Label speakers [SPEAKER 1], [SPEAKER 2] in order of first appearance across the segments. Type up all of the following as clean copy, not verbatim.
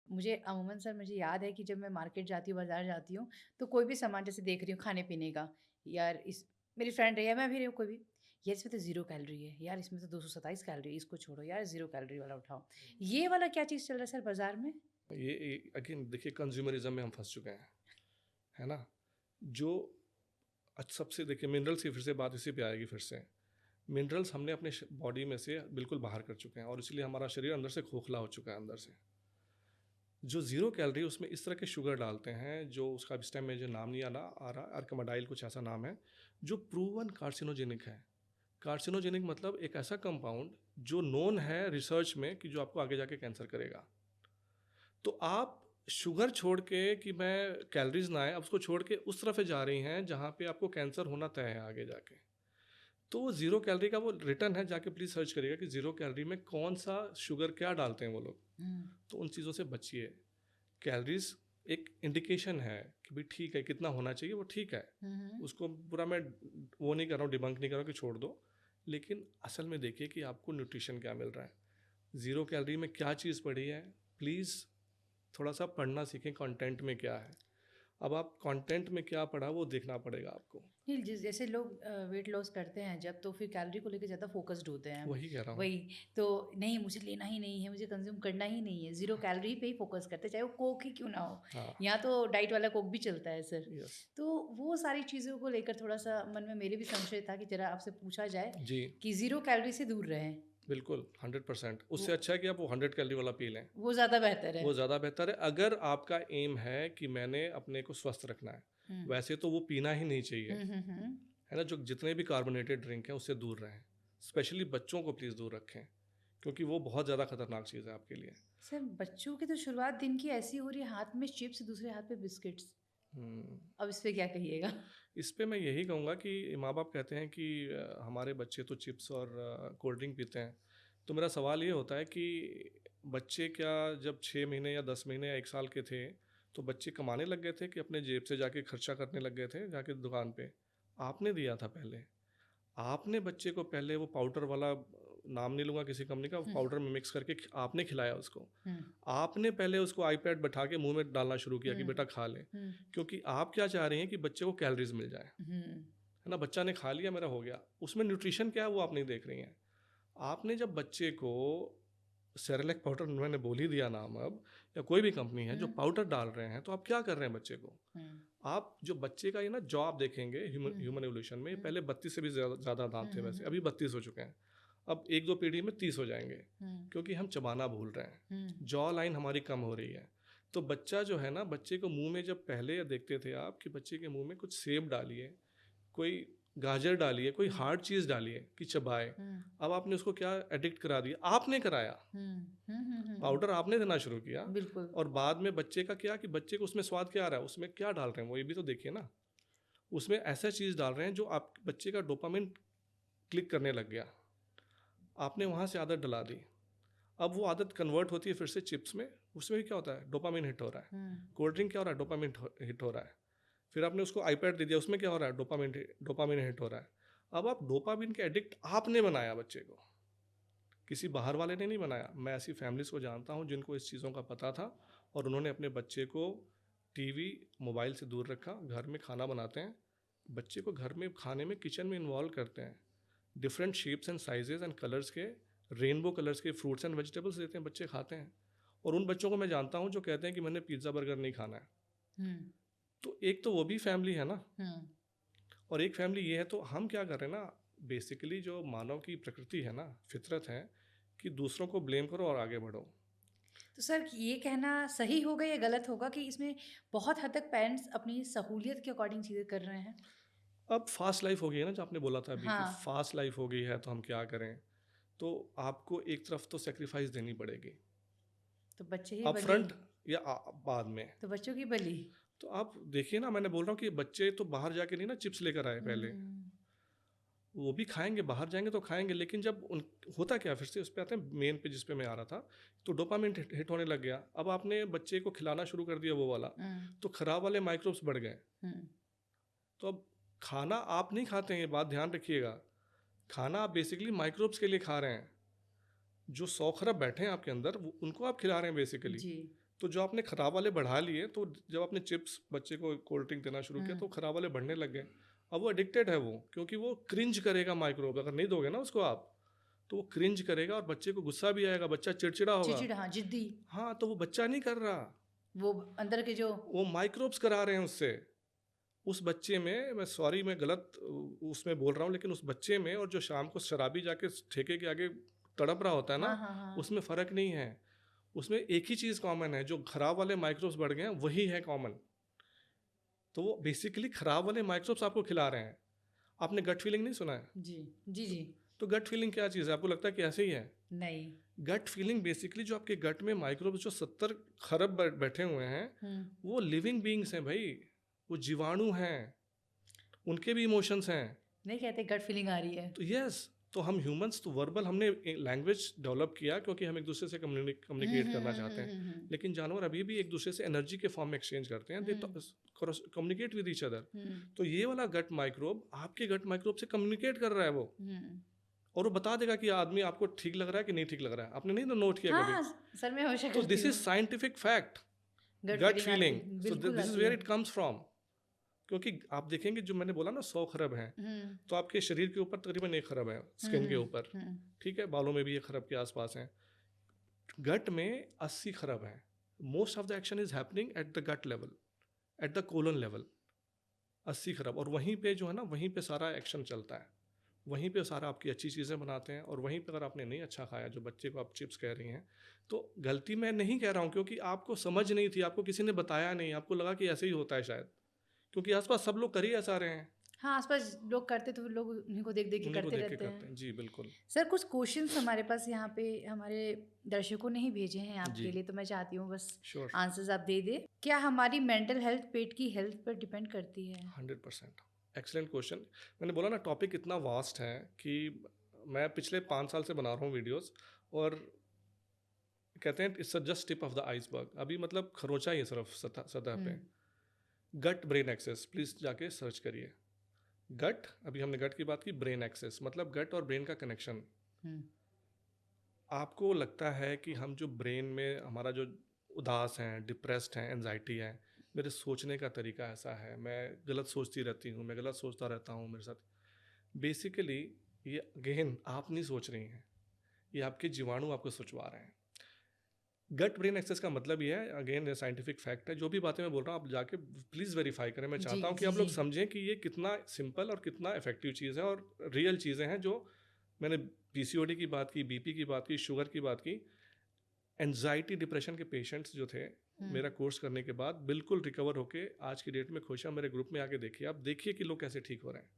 [SPEAKER 1] मुझे अमूमन सर मुझे याद है कि जब मैं मार्केट जाती हूँ, बाज़ार जाती हूँ, तो कोई भी सामान जैसे देख रही हूँ खाने-पीने का, यार इस मेरी फ्रेंड है या मैं भी रही हूँ कोई भी, यार इसमें तो 0 कैलोरी है, यार इसमें तो 227 कैलोरी है, इसको छोड़ो यार 0 कैलोरी वाला उठाओ। ये वाला क्या चीज़ चल रहा है सर बाज़ार में?
[SPEAKER 2] ये अगेन देखिए कंज्यूमरिज्म में हम फँस चुके हैं, है ना? जो सबसे देखिए मिनरल्स की फिर से बात इसी पे आएगी फिर से। मिनरल्स हमने अपने बॉडी में से बिल्कुल बाहर कर चुके हैं और इसलिए हमारा शरीर अंदर से खोखला हो चुका है अंदर से। जो ज़ीरो कैलोरी उसमें इस तरह के शुगर डालते हैं जो उसका इस टाइम में जो नाम नहीं आ रहा अर्कमाडाइल कुछ ऐसा नाम है, जो प्रूवन कार्सिनोजेनिक है। कार्सिनोजेनिक मतलब एक ऐसा कंपाउंड जो नोन है रिसर्च में कि जो आपको आगे जाके कैंसर करेगा। तो आप शुगर छोड़ के कि मैं कैलोरीज ना आए, अब उसको छोड़ के उस तरफ जा रही हैं जहाँ पे आपको कैंसर होना तय है आगे जाके। तो वो जीरो कैलोरी का वो रिटर्न है, जाके प्लीज सर्च करिएगा कि जीरो कैलोरी में कौन सा शुगर क्या डालते हैं वो लोग।
[SPEAKER 1] हुँ,
[SPEAKER 2] तो उन चीज़ों से बचिए। कैलोरीज एक इंडिकेशन है कि भाई ठीक है कितना होना चाहिए, वो ठीक है।
[SPEAKER 1] हुँ, हुँ।
[SPEAKER 2] उसको पूरा मैं वो नहीं कर रहा हूँ, डिबंक नहीं कर रहा हूँ कि छोड़ दो, लेकिन असल में देखिए कि आपको न्यूट्रिशन क्या मिल रहा है। ज़ीरो कैलोरी में क्या चीज़ पड़ी है, प्लीज़ थोड़ा सा पढ़ना सीखें कंटेंट में क्या है। अब आप कंटेंट में क्या पढ़ा वो देखना पड़ेगा आपको।
[SPEAKER 1] नहीं, जैसे लोग वेट लॉस करते हैं जब तो फिर कैलोरी को लेके ज़्यादा फ़ोकस्ड होते हैं।
[SPEAKER 2] वही कह रहा हूँ।
[SPEAKER 1] वही, तो नहीं मुझे लेना ही नहीं है, मुझे कंज़्यूम करना ही नहीं है, ज़ीरो कैलोरी पे ही फ़ोकस करते हैं, चाहे वो कोक ही क्यों ना हो।
[SPEAKER 2] हाँ।
[SPEAKER 1] यहाँ तो डाइट वाला कोक भी चलता है सर।
[SPEAKER 2] यस।
[SPEAKER 1] तो वो सारी चीज़ों को लेकर थोड़ा-सा मन में मेरे भी संशय था कि ज़रा आपसे पूछा जाए
[SPEAKER 2] जी।
[SPEAKER 1] कि ज़ीरो कैलोरी से दूर रहें।
[SPEAKER 2] बिल्कुल 100%।
[SPEAKER 1] वो
[SPEAKER 2] उससे अच्छा है कि आप वो 100 कैलोरी वाला पी लें।
[SPEAKER 1] वो ज़्यादा बेहतर है।
[SPEAKER 2] वो ज़्यादा बेहतर है अगर आपका एम है कि मैंने अपने को स्वस्थ रखना है।
[SPEAKER 1] हुँ।
[SPEAKER 2] वैसे तो वो पीना ही नहीं चाहिए,
[SPEAKER 1] हुँ, हुँ, हुँ।
[SPEAKER 2] है ना? जो जितने भी कार्बोनेटेड ड्रिंक हैं उससे दूर रहें। स्पेशली बच्चों को प्लीज़ दूर रखें, क्योंकि वो बहुत ज़्यादा खतरनाक चीज़ है आपके लिए।
[SPEAKER 1] सर बच्चों की तो शुरुआत दिन की ऐसी हो रही है, हाथ में चिप्स, दूसरे हाथ पे बिस्किट्स।
[SPEAKER 2] हम्म।
[SPEAKER 1] अब इस पे क्या कहिएगा?
[SPEAKER 2] इस पे मैं यही कहूँगा कि माँ बाप कहते हैं कि हमारे बच्चे तो चिप्स और कोल्ड ड्रिंक पीते हैं। तो मेरा सवाल ये होता है कि बच्चे क्या जब 6 महीने या 10 महीने या 1 साल के थे तो बच्चे कमाने लग गए थे कि अपने जेब से जाके खर्चा करने लग गए थे जाके दुकान पे? आपने दिया था पहले। आपने बच्चे को पहले वो पाउडर वाला, नाम नहीं लूँगा किसी कंपनी का,
[SPEAKER 1] हुँ,
[SPEAKER 2] पाउडर में मिक्स करके आपने खिलाया उसको।
[SPEAKER 1] हुँ,
[SPEAKER 2] आपने पहले उसको आईपैड बैठा के मुँह में डालना शुरू किया कि
[SPEAKER 1] हुँ,
[SPEAKER 2] बेटा खा ले।
[SPEAKER 1] हुँ,
[SPEAKER 2] क्योंकि आप क्या चाह रही हैं कि बच्चे को कैलोरीज़ मिल जाएँ।
[SPEAKER 1] हुँ,
[SPEAKER 2] है ना? बच्चा ने खा लिया मेरा हो गया। उसमें न्यूट्रिशन क्या है वो आप नहीं देख रही हैं। आपने जब बच्चे को सेरेलैक पाउडर, मैंने बोल ही दिया नाम अब, या कोई भी कंपनी है जो
[SPEAKER 1] हुँ,
[SPEAKER 2] पाउडर डाल रहे हैं, तो आप क्या कर रहे हैं बच्चे को?
[SPEAKER 1] हुँ,
[SPEAKER 2] आप जो बच्चे का ये ना जॉ आप देखेंगे ह्यूमन
[SPEAKER 1] हुँ,
[SPEAKER 2] ह्यूमन एवोल्यूशन में,
[SPEAKER 1] हुँ,
[SPEAKER 2] पहले 32 से भी ज़्यादा
[SPEAKER 1] हुँ,
[SPEAKER 2] दाँत थे वैसे,
[SPEAKER 1] हुँ,
[SPEAKER 2] अभी 32 हो चुके हैं। अब 1-2 पीढ़ी में 30 हो जाएँगे,
[SPEAKER 1] हुँ,
[SPEAKER 2] क्योंकि हम चबाना भूल रहे हैं।
[SPEAKER 1] हुँ,
[SPEAKER 2] जॉ लाइन हमारी कम हो रही है। तो बच्चा जो है ना, बच्चे को मुँह में जब पहले देखते थे आप कि बच्चे के मुँह में कुछ सेब डालिए, कोई गाजर डालिए, कोई
[SPEAKER 1] हुँ,
[SPEAKER 2] हार्ड चीज़ डालिए कि चबाए।
[SPEAKER 1] हुँ,
[SPEAKER 2] अब आपने उसको क्या एडिक्ट करा दिया, आपने कराया।
[SPEAKER 1] हुँ, हुँ, हुँ, हुँ,
[SPEAKER 2] पाउडर आपने देना शुरू किया
[SPEAKER 1] बिल्कुल।
[SPEAKER 2] और बाद में बच्चे का क्या कि बच्चे को उसमें स्वाद क्या आ रहा है, उसमें क्या डाल रहे हैं वो ये भी तो देखिए ना। उसमें ऐसा चीज़ डाल रहे हैं जो आप बच्चे का डोपामिन क्लिक करने लग गया। आपने वहाँ से आदत डला दी। अब वो आदत कन्वर्ट होती है फिर से चिप्स में, उसमें भी क्या होता है, डोपामिन हिट हो रहा है।
[SPEAKER 1] हुँ,
[SPEAKER 2] कोल्ड ड्रिंक क्या हो रहा है, डोपामिन हिट हो रहा है। फिर आपने उसको आईपैड दे दिया, उसमें क्या हो रहा है, डोपामिन हिट हो रहा है। अब आप डोपामिन के एडिक्ट आपने बनाया बच्चे को, किसी बाहर वाले ने नहीं बनाया। मैं ऐसी फैमिलीज़ को जानता हूँ जिनको इस चीज़ों का पता था और उन्होंने अपने बच्चे को टीवी, मोबाइल से दूर रखा, घर में खाना बनाते हैं, बच्चे को घर में खाने में किचन में इन्वॉल्व करते हैं, different shapes and sizes and colours के, रेनबो कलर्स के फ्रूट्स एंड वेजिटेबल्स देते हैं, बच्चे खाते हैं। और उन बच्चों को मैं जानता हूँ जो कहते हैं कि मैंने पिज़्ज़ा बर्गर नहीं खाना है।
[SPEAKER 1] हुँ,
[SPEAKER 2] तो एक तो वो भी फैमिली है ना,
[SPEAKER 1] हुँ।
[SPEAKER 2] और एक फैमिली ये है। तो हम क्या कर रहे हैं ना, बेसिकली जो मानव की प्रकृति है ना, फितरत है कि दूसरों को ब्लेम करो और आगे बढ़ो।
[SPEAKER 1] तो सर ये कहना सही होगा या गलत होगा कि इसमें बहुत हद तक पेरेंट्स अपनी सहूलियत के अकॉर्डिंग चीज़ें कर रहे हैं?
[SPEAKER 2] अब फास्ट लाइफ हो गई है ना, जो आपने बोला था अभी कि
[SPEAKER 1] हाँ,
[SPEAKER 2] फास्ट लाइफ हो गई है तो हम क्या करें। तो आपको एक तरफ तो सेक्रीफाइस देनी पड़ेगी,
[SPEAKER 1] तो बच्चे ही
[SPEAKER 2] अप
[SPEAKER 1] बलि।
[SPEAKER 2] फ्रंट या बाद में।
[SPEAKER 1] तो बच्चों की बलि।
[SPEAKER 2] तो आप देखिए ना, मैंने बोल रहा हूँ कि बच्चे तो बाहर जाके नहीं ना चिप्स लेकर आए पहले,
[SPEAKER 1] हुँ,
[SPEAKER 2] वो भी खाएंगे, बाहर जाएंगे तो खाएंगे, लेकिन जब उन होता क्या, फिर से उस पे आते हैं मेन पे जिस पे मैं आ रहा था। तो डोपामिन हिट होने लग गया। अब आपने बच्चे को खिलाना शुरू कर दिया वो वाला,
[SPEAKER 1] हुँ,
[SPEAKER 2] तो खराब वाले माइक्रोब्स बढ़ गए।
[SPEAKER 1] हुँ,
[SPEAKER 2] तो अब खाना आप नहीं खाते हैं, ये बात ध्यान रखिएगा। खाना आप बेसिकली माइक्रोब्स के लिए खा रहे हैं। जो 100 खरब बैठे हैं आपके अंदर, उनको आप खिला रहे हैं बेसिकली।
[SPEAKER 1] जी।
[SPEAKER 2] तो जो आपने खराब वाले बढ़ा लिए, तो जब आपने चिप्स बच्चे को कोल्ड ड्रिंक देना शुरू किया तो खराब वाले बढ़ने लग गए। अब वो एडिक्टेड है वो, क्योंकि वो क्रिंज करेगा माइक्रोब, अगर नहीं दोगे ना उसको आप तो वो क्रिंज करेगा और बच्चे को गुस्सा भी आएगा, बच्चा चिड़चिड़ा होगा।
[SPEAKER 1] चिड़चिड़ा, हाँ, जिद्दी।
[SPEAKER 2] हाँ, तो वो बच्चा नहीं कर रहा,
[SPEAKER 1] वो अंदर के जो
[SPEAKER 2] वो माइक्रोब्स करा रहे हैं उससे। उस बच्चे में, मैं सॉरी मैं गलत उसमें बोल रहा हूँ, लेकिन उस बच्चे में और जो शाम को शराबी जाके ठेके के आगे तड़प रहा होता है ना,
[SPEAKER 1] हाँ हाँ हाँ,
[SPEAKER 2] उसमें फ़र्क नहीं है। उसमें एक ही चीज़ कॉमन है, जो खराब वाले माइक्रोब्स बढ़ गए हैं वही है कॉमन। तो वो बेसिकली खराब वाले माइक्रोब्स आपको खिला रहे हैं। आपने गट फीलिंग नहीं सुना है?
[SPEAKER 1] जी जी जी।
[SPEAKER 2] तो गट फीलिंग क्या चीज़ है? आपको लगता है कि ऐसे ही है?
[SPEAKER 1] नहीं।
[SPEAKER 2] गट फीलिंग बेसिकली जो आपके गट में माइक्रोब्स जो 70 खरब बैठे हुए हैं, वो लिविंग बीइंग्स हैं भाई, वो जीवाणु हैं, उनके भी इमोशंस हैं।
[SPEAKER 1] नहीं कहते गट फीलिंग आ रही है।
[SPEAKER 2] तो यस, तो हम ह्यूमंस तो वर्बल हमने लैंग्वेज डेवलप किया क्योंकि हम एक दूसरे से कम्युनिकेट करना चाहते हैं, लेकिन जानवर अभी भी एक दूसरे से एनर्जी के फॉर्म में एक्सचेंज करते हैं, दे कम्युनिकेट विद ईच अदर। तो ये वाला गट माइक्रोब आपके गट माइक्रोब से कम्युनिकेट कर रहा है वो, और वो बता देगा कि आदमी आपको ठीक लग रहा है कि नहीं ठीक लग रहा है। आपने नहीं नोट किया
[SPEAKER 1] हाँ,
[SPEAKER 2] कभी?
[SPEAKER 1] सर मैं हमेशा
[SPEAKER 2] तो
[SPEAKER 1] करती
[SPEAKER 2] दिस इज
[SPEAKER 1] हूँ।
[SPEAKER 2] साइंटिफिक फैक्ट,
[SPEAKER 1] गट
[SPEAKER 2] गट
[SPEAKER 1] फीलिंग आती
[SPEAKER 2] फीलिंग।
[SPEAKER 1] है,
[SPEAKER 2] सो
[SPEAKER 1] बिल्कुल
[SPEAKER 2] दिस इज
[SPEAKER 1] आती
[SPEAKER 2] वेयर
[SPEAKER 1] है।
[SPEAKER 2] It comes from. क्योंकि आप देखेंगे, जो मैंने बोला ना 100 खरब हैं, तो आपके शरीर के ऊपर तकरीबन 1 खरब है, स्किन के ऊपर, ठीक है, बालों में भी 1 खरब के आसपास हैं, गट में 80 खरब हैं। Most of the action is happening at the gut level, at the colon level, 80 खरब। और वहीं पे जो है ना, वहीं पे सारा एक्शन चलता है, वहीं पे सारा आपकी अच्छी चीज़ें बनाते हैं। और वहीं पे अगर आपने नहीं अच्छा खाया, जो बच्चे को आप चिप्स कह रही हैं, तो गलती मैं नहीं कह रहा हूँ, क्योंकि आपको समझ नहीं थी, आपको किसी ने बताया नहीं, आपको लगा कि ऐसे ही होता है शायद, क्योंकि आसपास सब लोग कर ही ऐसा रहे हैं,
[SPEAKER 1] हाँ, आसपास लोग करते तो लोग उन्हीं को देख देख के
[SPEAKER 2] उन्हीं को
[SPEAKER 1] करते
[SPEAKER 2] देख के
[SPEAKER 1] रहते
[SPEAKER 2] करते
[SPEAKER 1] हैं।
[SPEAKER 2] हैं। जी बिल्कुल।
[SPEAKER 1] सर कुछ क्वेश्चंस हमारे पास यहाँ पे हमारे दर्शकों ने ही भेजे हैं
[SPEAKER 2] जी
[SPEAKER 1] आपके लिए, तो मैं चाहती हूँ बस
[SPEAKER 2] श्योर,
[SPEAKER 1] आंसर्स आप दे दे। क्या हमारी मेंटल हेल्थ पेट की हेल्थ पर डिपेंड करती है?
[SPEAKER 2] 100%। Excellent question. मैंने बोला ना, टॉपिक इतना वास्ट है कि मैं पिछले 5 साल से बना रहा हूँ वीडियोस, और कहते हैं it's just tip of the iceberg. अभी मतलब खरोंचा ही है सिर्फ सतह पे। गट ब्रेन एक्सेस, प्लीज़ जाके सर्च करिए। गट, अभी हमने गट की बात की, ब्रेन एक्सेस मतलब गट और ब्रेन का कनेक्शन। आपको लगता है कि हम जो ब्रेन में हमारा जो उदास हैं, डिप्रेस्ड हैं, एनजाइटी है, मेरे सोचने का तरीका ऐसा है, मैं गलत सोचती रहती हूँ, मैं गलत सोचता रहता हूँ, मेरे साथ बेसिकली ये अगेन आप नहीं सोच रही हैं, ये आपके जीवाणु आपको सोचवा रहे हैं। गट ब्रेन एक्सेस का मतलब ये है, अगेन ये साइंटिफिक फैक्ट है, जो भी बातें मैं बोल रहा हूँ आप जाके प्लीज़ वेरीफाई करें। मैं
[SPEAKER 1] जी
[SPEAKER 2] चाहता हूँ कि
[SPEAKER 1] जी
[SPEAKER 2] आप लोग
[SPEAKER 1] जी।
[SPEAKER 2] समझें कि ये कितना सिंपल और कितना इफेक्टिव चीज़ है, और रियल चीज़ें हैं। जो मैंने पीसीओडी की बात की, बीपी की बात की, शुगर की बात की, एनजाइटी डिप्रेशन के पेशेंट्स जो थे, मेरा कोर्स करने के बाद बिल्कुल रिकवर होके आज की डेट में खुश हैं। मेरे ग्रुप में आके देखिए, आप देखिए कि लोग कैसे ठीक हो रहे हैं।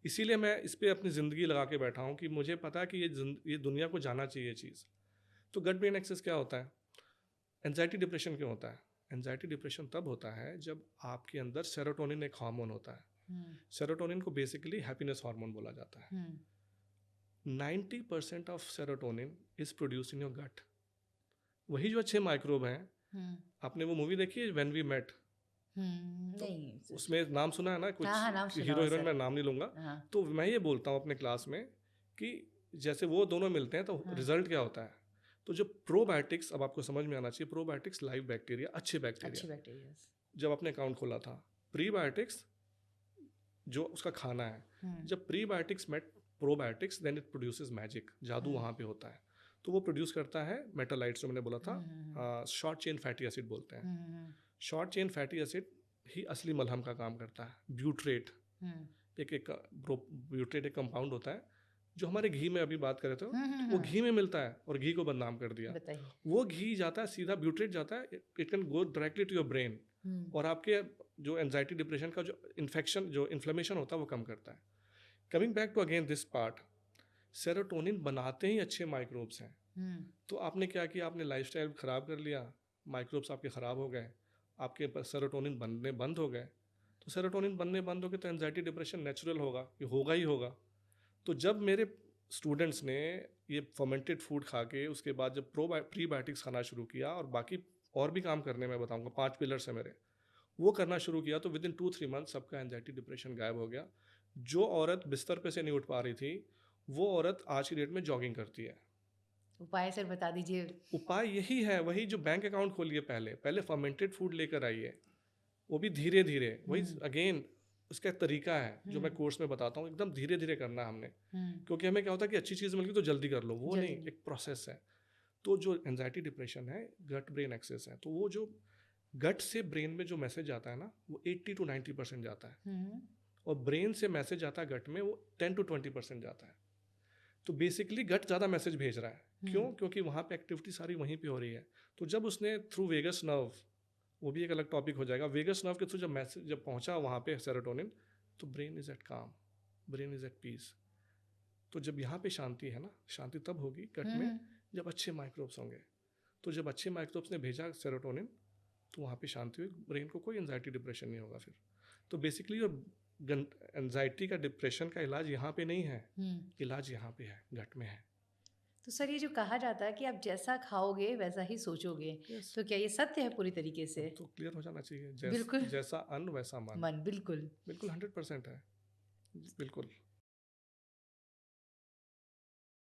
[SPEAKER 2] इसीलिए मैं इस पर अपनी ज़िंदगी लगा के बैठा हूँ कि मुझे पता है कि ये दुनिया को जाना चाहिए चीज़। तो गट ब्रेन एक्सेस क्या होता है? एनजाइटी डिप्रेशन क्यों होता है? एनजाइटी डिप्रेशन तब होता है जब आपके अंदर सेरोटोनिन एक हार्मोन होता है। सेरोटोनिन को बेसिकली हैप्पीनेस हार्मोन बोला जाता है। 90% of serotonin is produce in your gut. वही जो अच्छे माइक्रोब हैं, आपने वो मूवी देखी है व्हेन वी मेट?
[SPEAKER 1] नहीं सर।
[SPEAKER 2] उसमें नाम सुना है ना कुछ?
[SPEAKER 1] हाँ हाँ, नाम सुना
[SPEAKER 2] हीरो
[SPEAKER 1] हुआ
[SPEAKER 2] हीरोइन
[SPEAKER 1] सर।
[SPEAKER 2] मैं नाम नहीं लूंगा।
[SPEAKER 1] हाँ
[SPEAKER 2] तो मैं ये बोलता हूँ अपने क्लास में कि जैसे वो दोनों मिलते हैं तो रिजल्ट क्या होता है? तो जो प्रोबायोटिक्स, अब आपको समझ में आना चाहिए, प्रोबायोटिक्स लाइव बैक्टीरिया, अच्छे बैक्टीरिया,
[SPEAKER 1] बैक्टीरिया।
[SPEAKER 2] जब आपने अकाउंट खोला था। प्रीबायोटिक्स जो उसका खाना है, जब prebiotics met probiotics, then it produces magic, जादू वहाँ पे होता है। तो वो प्रोड्यूस करता है मेटालाइट्स, जो मैंने बोला था, शॉर्ट चेन फैटी एसिड बोलते हैं। शॉर्ट चेन फैटी एसिड ही असली मलहम का काम करता है। ब्यूट्रेट, ब्यूट्रेट एक कंपाउंड होता है जो हमारे घी में, अभी बात कर रहे थे, तो वो घी में मिलता है, और घी को बदनाम कर दिया। वो घी जाता है सीधा, ब्यूट्रेट जाता है, it can go directly to your brain, और आपके जो एनजाइटी डिप्रेशन का जो इन्फेक्शन, जो इन्फ्लेमेशन होता है, वो कम करता है। Coming back to again this part, serotonin बनाते ही अच्छे माइक्रोब्स हैं। तो आपने क्या किया? आपने लाइफस्टाइल ख़राब कर लिया, माइक्रोब्स आपके ख़राब हो गए, आपके सेरोटोनिन बनने बंद हो गए। तो सेरोटोनिन बनने बंद हो गए तो एनजाइटी डिप्रेशन नेचुरल होगा, ये होगा ही होगा। तो जब मेरे स्टूडेंट्स ने ये फर्मेंटेड फूड खा के, उसके बाद जब प्रीबायोटिक्स खाना शुरू किया, और बाकी और भी काम करने मैं बताऊंगा, 5 पिलर्स है मेरे, वो करना शुरू किया, तो विद इन 2-3 मंथ सबका एनजाइटी डिप्रेशन गायब हो गया। जो औरत बिस्तर पे से नहीं उठ पा रही थी, वो औरत आज की डेट में जॉगिंग करती है।
[SPEAKER 1] उपाय सर बता दीजिए।
[SPEAKER 2] उपाय यही है, वही जो बैंक अकाउंट खोलिए, पहले पहले फर्मेंटेड फूड लेकर आइए, वो भी धीरे धीरे, वही
[SPEAKER 1] हुँ,
[SPEAKER 2] अगेन उसका एक तरीका है जो मैं
[SPEAKER 1] हुँ,
[SPEAKER 2] कोर्स में बताता हूँ, एकदम धीरे धीरे करना है हमने।
[SPEAKER 1] हुँ,
[SPEAKER 2] क्योंकि हमें क्या होता है कि अच्छी चीज़ मिल गई तो जल्दी कर लो, वो नहीं,
[SPEAKER 1] जल्दी।
[SPEAKER 2] एक प्रोसेस है। तो जो एंजाइटी डिप्रेशन है, गट ब्रेन एक्सेस है, तो वो जो गट से ब्रेन में जो मैसेज आता है ना, वो 80 to 90% जाता है,
[SPEAKER 1] हुँ,
[SPEAKER 2] और ब्रेन से मैसेज आता है गट में, वो 10 to 20% जाता है। तो बेसिकली गट ज़्यादा मैसेज भेज रहा है। क्यों?
[SPEAKER 1] हुँ,
[SPEAKER 2] क्योंकि वहाँ पे एक्टिविटी सारी वहीं पे हो रही है। तो जब उसने थ्रू वेगस नर्व, वो भी एक अलग टॉपिक हो जाएगा, वेगस नर्व के थ्रू जब मैसेज जब पहुँचा वहाँ पे सेरोटोनिन, तो ब्रेन इज एट काम, ब्रेन इज एट पीस। तो जब यहाँ पे शांति है ना, शांति तब होगी गट में
[SPEAKER 1] हुँ,
[SPEAKER 2] जब अच्छे माइक्रोब्स होंगे। तो जब अच्छे माइक्रोब्स ने भेजा सेरोटोनिन, तो वहाँ पे शांति हुई, ब्रेन को कोई एंजाइटी डिप्रेशन नहीं होगा फिर। तो बेसिकली एंजाइटी का डिप्रेशन का इलाज यहाँ पे नहीं है,
[SPEAKER 1] हुँ।
[SPEAKER 2] इलाज यहाँ पे है, गट में है।
[SPEAKER 1] तो सर ये जो कहा जाता है कि आप जैसा खाओगे वैसा ही सोचोगे,
[SPEAKER 2] यस,
[SPEAKER 1] तो क्या ये सत्य है पूरी तरीके से?
[SPEAKER 2] अब तो क्लियर हो जाना चाहिए,
[SPEAKER 1] बिल्कुल,
[SPEAKER 2] जैसा अन्न वैसा मन।
[SPEAKER 1] मन बिल्कुल।
[SPEAKER 2] बिल्कुल 100% है, बिल्कुल।